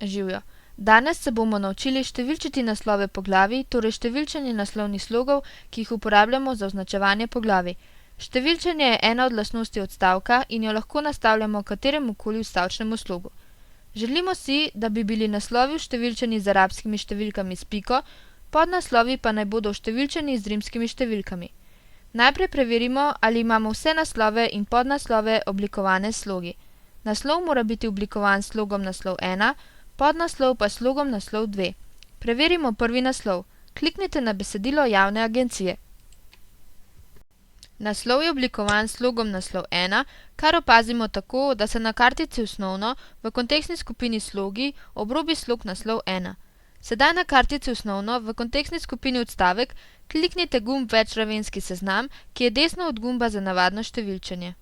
Živjo! Danes se bomo naučili številčiti naslove poglavij, torej številčenje naslovnih slogov, ki jih uporabljamo za označevanje poglavij. Številčenje je ena od lastnosti odstavka in jo lahko nastavljamo kateremukoli vstavčnemu slogu. Želimo si, da bi bili naslovi vštevilčeni z arabskimi številkami s piko, podnaslovi pa naj bodo vštevilčeni z rimskimi številkami. Najprej preverimo, ali imamo vse naslove in podnaslove oblikovane s slogi. Naslov mora biti oblikovan s slogom naslov 1, podnaslov pa s slogom naslov 2. Preverimo prvi naslov. Kliknite na besedilo javne agencije. Naslov je oblikovan s slogom naslov 1, kar opazimo tako, da se na kartici Osnovno v kontekstni skupini Slogi obrobi slog naslov 1. Sedaj na kartici Osnovno v kontekstni skupini Odstavek kliknite gumb Večravenski seznam, ki je desno od gumba za navadno številčenje.